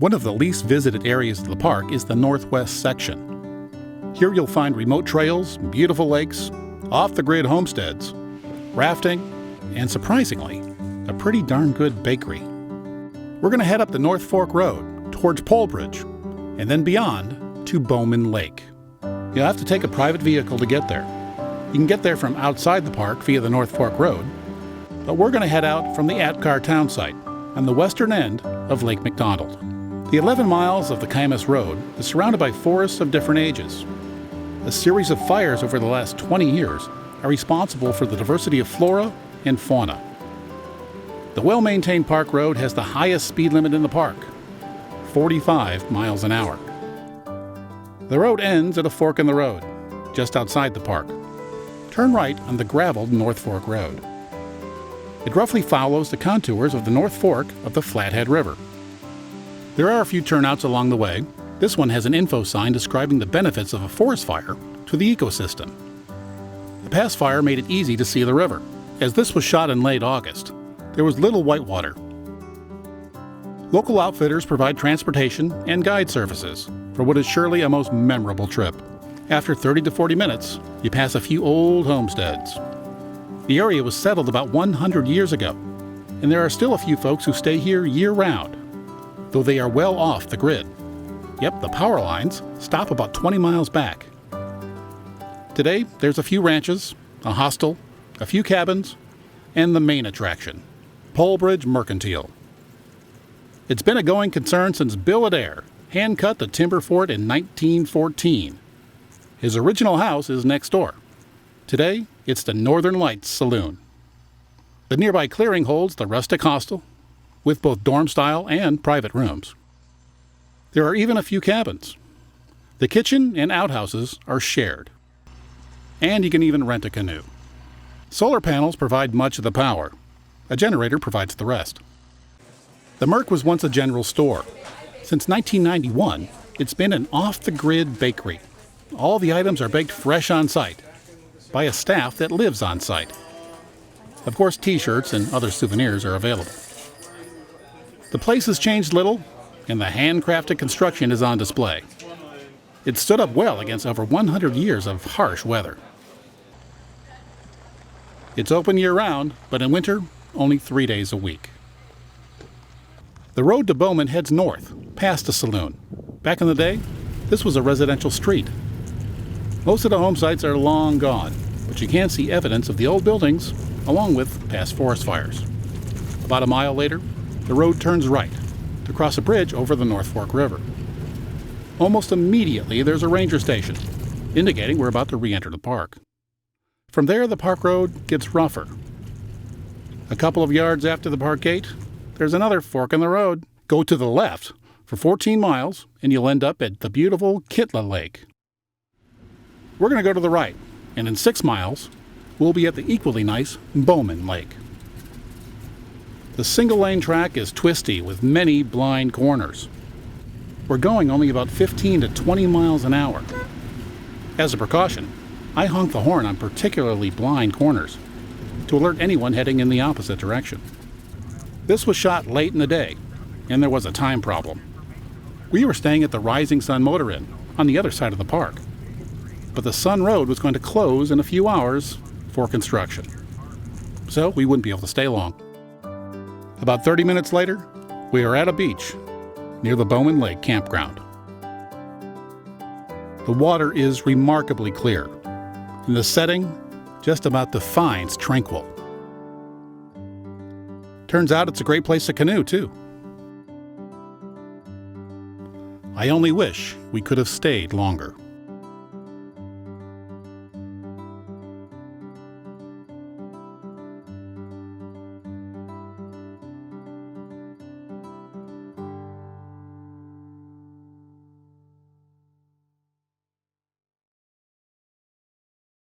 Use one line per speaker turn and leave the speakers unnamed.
One of the least visited areas of the park is the northwest section. Here you'll find remote trails, beautiful lakes, off-the-grid homesteads, rafting, and surprisingly, a pretty darn good bakery. We're going to head up the North Fork Road towards Polebridge, and then beyond to Bowman Lake. You'll have to take a private vehicle to get there. You can get there from outside the park via the North Fork Road, but we're going to head out from the Apgar town site on the western end of Lake McDonald. The 11 miles of the Camas Road is surrounded by forests of different ages. A series of fires over the last 20 years are responsible for the diversity of flora and fauna. The well-maintained park road has the highest speed limit in the park, 45 miles an hour. The road ends at a fork in the road, just outside the park. Turn right on the graveled North Fork Road. It roughly follows the contours of the North Fork of the Flathead River. There are a few turnouts along the way. This one has an info sign describing the benefits of a forest fire to the ecosystem. The past fire made it easy to see the river. As this was shot in late August, there was little whitewater. Local outfitters provide transportation and guide services for what is surely a most memorable trip. After 30 to 40 minutes, you pass a few old homesteads. The area was settled about 100 years ago, and there are still a few folks who stay here year-round, though they are well off the grid. Yep, the power lines stop about 20 miles back. Today, there's a few ranches, a hostel, a few cabins, and the main attraction, Polebridge Mercantile. It's been a going concern since Bill Adair hand-cut the timber fort in 1914. His original house is next door. Today, it's the Northern Lights Saloon. The nearby clearing holds the rustic hostel, with both dorm-style and private rooms. There are even a few cabins. The kitchen and outhouses are shared. And you can even rent a canoe. Solar panels provide much of the power. A generator provides the rest. The Merc was once a general store. Since 1991, it's been an off-the-grid bakery. All the items are baked fresh on site by a staff that lives on site. Of course, t-shirts and other souvenirs are available. The place has changed little, and the handcrafted construction is on display. It stood up well against over 100 years of harsh weather. It's open year-round, but in winter, only 3 days a week. The road to Bowman heads north, past the Saloon. Back in the day, this was a residential street. Most of the home sites are long gone, but you can see evidence of the old buildings, along with past forest fires. About a mile later, the road turns right to cross a bridge over the North Fork River. Almost immediately, there's a ranger station, indicating we're about to re-enter the park. From there, the park road gets rougher. A couple of yards after the park gate, there's another fork in the road. Go to the left for 14 miles, and you'll end up at the beautiful Kitla Lake. We're going to go to the right, and in 6 miles, we'll be at the equally nice Bowman Lake. The single-lane track is twisty with many blind corners. We're going only about 15 to 20 miles an hour. As a precaution, I honk the horn on particularly blind corners to alert anyone heading in the opposite direction. This was shot late in the day, and there was a time problem. We were staying at the Rising Sun Motor Inn on the other side of the park, but the Sun Road was going to close in a few hours for construction, so we wouldn't be able to stay long. About 30 minutes later, we are at a beach near the Bowman Lake campground. The water is remarkably clear, and the setting just about defines tranquil. Turns out it's a great place to canoe, too. I only wish we could have stayed longer.